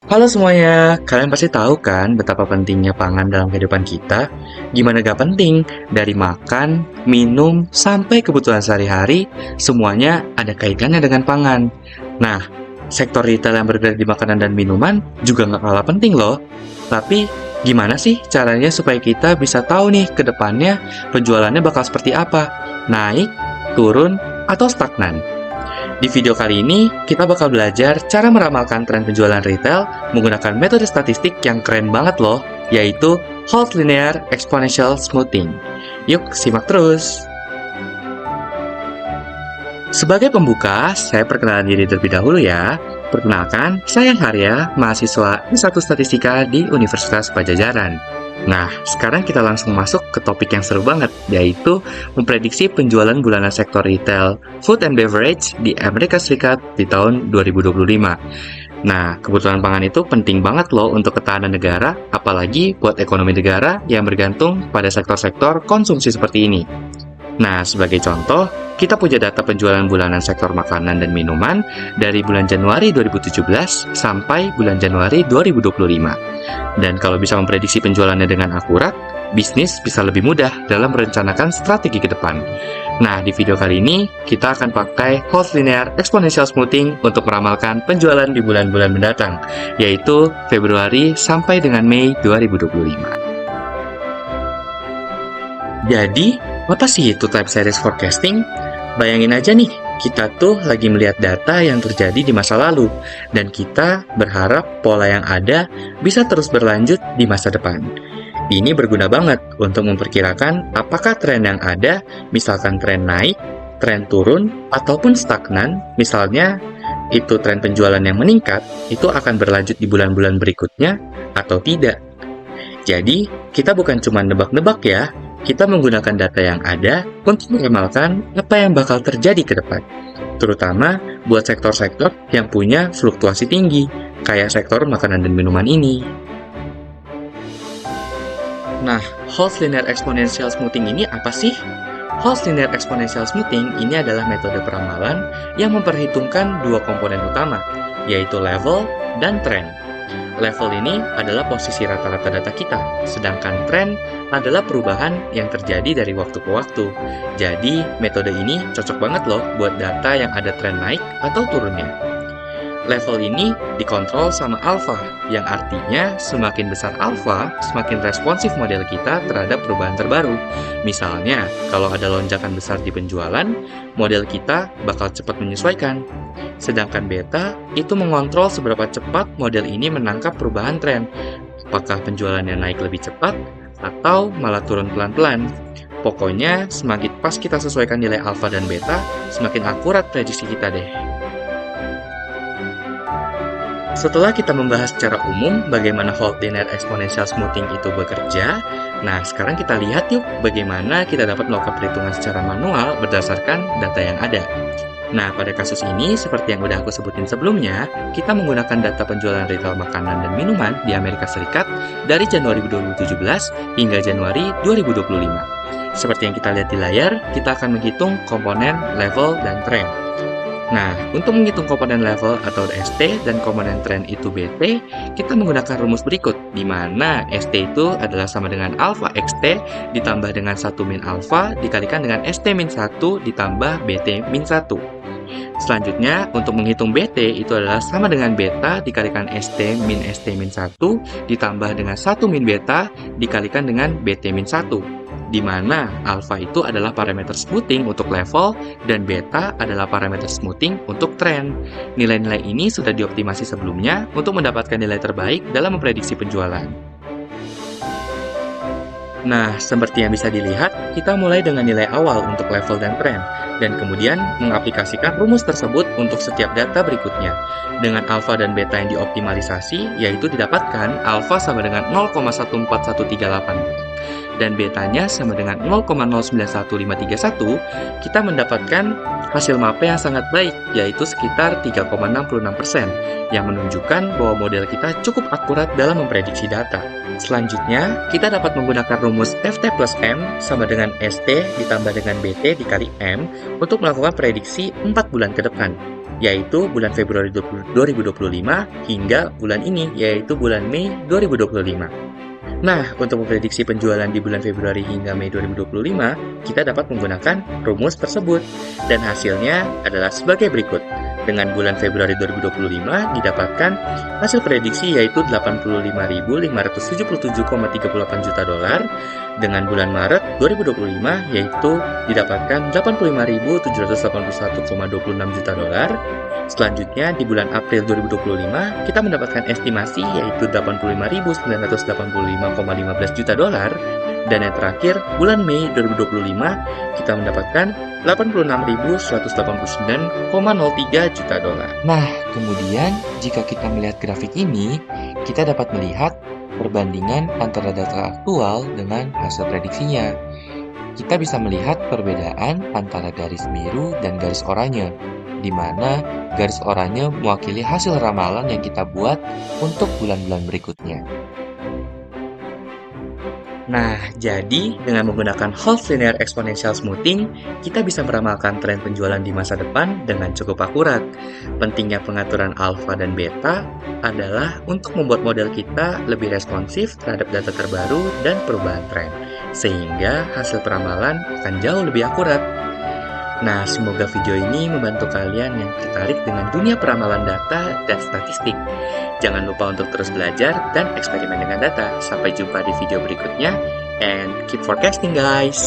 Halo semuanya, kalian pasti tahu kan betapa pentingnya pangan dalam kehidupan kita? Gimana gak penting, dari makan, minum, sampai kebutuhan sehari-hari, semuanya ada kaitannya dengan pangan. Nah, sektor retail yang bergerak di makanan dan minuman juga nggak kalah penting loh. Tapi, gimana sih caranya supaya kita bisa tahu nih ke depannya penjualannya bakal seperti apa? Naik, turun, atau stagnan? Di video kali ini, kita bakal belajar cara meramalkan tren penjualan retail menggunakan metode statistik yang keren banget loh, yaitu Holt Linear Exponential Smoothing. Yuk, simak terus! Sebagai pembuka, saya perkenalan diri terlebih dahulu ya. Perkenalkan, saya Harya, mahasiswa S1 Statistika di Universitas Pajajaran. Nah, sekarang kita langsung masuk ke topik yang seru banget, yaitu memprediksi penjualan bulanan sektor retail, food and beverage di Amerika Serikat di tahun 2025. Nah, kebutuhan pangan itu penting banget loh untuk ketahanan negara, apalagi buat ekonomi negara yang bergantung pada sektor-sektor konsumsi seperti ini. Nah, sebagai contoh, kita punya data penjualan bulanan sektor makanan dan minuman dari bulan Januari 2017 sampai bulan Januari 2025. Dan kalau bisa memprediksi penjualannya dengan akurat, bisnis bisa lebih mudah dalam merencanakan strategi ke depan. Nah, di video kali ini, kita akan pakai Holt Linear Exponential Smoothing untuk meramalkan penjualan di bulan-bulan mendatang, yaitu Februari sampai dengan Mei 2025. Jadi, apa sih itu time series forecasting? Bayangin aja nih, kita tuh lagi melihat data yang terjadi di masa lalu, dan kita berharap pola yang ada bisa terus berlanjut di masa depan. Ini berguna banget untuk memperkirakan apakah tren yang ada, misalkan tren naik, tren turun, ataupun stagnan, misalnya itu tren penjualan yang meningkat, itu akan berlanjut di bulan-bulan berikutnya atau tidak. Jadi, kita bukan cuma nebak-nebak ya, kita menggunakan data yang ada untuk meramalkan apa yang bakal terjadi ke depan, terutama buat sektor-sektor yang punya fluktuasi tinggi, kayak sektor makanan dan minuman ini. Nah, Holt Linear Exponential Smoothing ini apa sih? Holt Linear Exponential Smoothing ini adalah metode peramalan yang memperhitungkan dua komponen utama, yaitu level dan trend. Level ini adalah posisi rata-rata data kita, sedangkan tren adalah perubahan yang terjadi dari waktu ke waktu. Jadi, metode ini cocok banget loh buat data yang ada tren naik atau turunnya. Level ini dikontrol sama alpha, yang artinya semakin besar alpha, semakin responsif model kita terhadap perubahan terbaru. Misalnya, kalau ada lonjakan besar di penjualan, model kita bakal cepat menyesuaikan. Sedangkan beta itu mengontrol seberapa cepat model ini menangkap perubahan tren. Apakah penjualannya naik lebih cepat atau malah turun pelan-pelan. Pokoknya, semakin pas kita sesuaikan nilai alpha dan beta, semakin akurat prediksi kita deh. Setelah kita membahas secara umum bagaimana Holt Linear Exponential Smoothing itu bekerja, nah sekarang kita lihat yuk bagaimana kita dapat melakukan perhitungan secara manual berdasarkan data yang ada. Nah, pada kasus ini, seperti yang udah aku sebutin sebelumnya, kita menggunakan data penjualan retail makanan dan minuman di Amerika Serikat dari Januari 2017 hingga Januari 2025. Seperti yang kita lihat di layar, kita akan menghitung komponen, level, dan tren. Nah, untuk menghitung komponen level atau ST dan komponen tren itu BT, kita menggunakan rumus berikut, di mana ST itu adalah sama dengan alpha XT ditambah dengan 1 min alpha dikalikan dengan ST min 1 ditambah BT min 1. Selanjutnya, untuk menghitung BT itu adalah sama dengan beta dikalikan ST min 1 ditambah dengan 1 min beta dikalikan dengan BT min 1. Di mana alpha itu adalah parameter smoothing untuk level dan beta adalah parameter smoothing untuk tren. Nilai-nilai ini sudah dioptimasi sebelumnya untuk mendapatkan nilai terbaik dalam memprediksi penjualan. Nah, seperti yang bisa dilihat, kita mulai dengan nilai awal untuk level dan tren, dan kemudian mengaplikasikan rumus tersebut untuk setiap data berikutnya. Dengan alpha dan beta yang dioptimalisasi, yaitu didapatkan alpha sama dengan 0,14138 dan betanya sama dengan 0,091531, kita mendapatkan hasil MAPE yang sangat baik, yaitu sekitar 3,66%, yang menunjukkan bahwa model kita cukup akurat dalam memprediksi data. Selanjutnya, kita dapat menggunakan rumus FT plus M sama dengan ST ditambah dengan BT dikali M untuk melakukan prediksi 4 bulan ke depan. yaitu bulan Februari 2025 hingga bulan ini, yaitu bulan Mei 2025. Nah, untuk memprediksi penjualan di bulan Februari hingga Mei 2025, kita dapat menggunakan rumus tersebut. Dan hasilnya adalah sebagai berikut. Dengan bulan Februari 2025 didapatkan hasil prediksi yaitu 85.577,38 juta dolar. Dengan bulan Maret 2025 yaitu didapatkan 85.781,26 juta dolar. Selanjutnya di bulan April 2025 kita mendapatkan estimasi yaitu 85.985,15 juta dolar. Dan yang terakhir, bulan Mei 2025 kita mendapatkan 86.189,03 juta dolar. Nah, kemudian jika kita melihat grafik ini, kita dapat melihat perbandingan antara data aktual dengan hasil prediksinya. Kita bisa melihat perbedaan antara garis biru dan garis oranye, di mana garis oranye mewakili hasil ramalan yang kita buat untuk bulan-bulan berikutnya. Nah, jadi dengan menggunakan Holtz Linear Exponential Smoothing, kita bisa meramalkan tren penjualan di masa depan dengan cukup akurat. Pentingnya pengaturan alfa dan beta adalah untuk membuat model kita lebih responsif terhadap data terbaru dan perubahan tren, sehingga hasil peramalan akan jauh lebih akurat. Nah, semoga video ini membantu kalian yang tertarik dengan dunia peramalan data dan statistik. Jangan lupa untuk terus belajar dan eksperimen dengan data. Sampai jumpa di video berikutnya, and keep forecasting guys!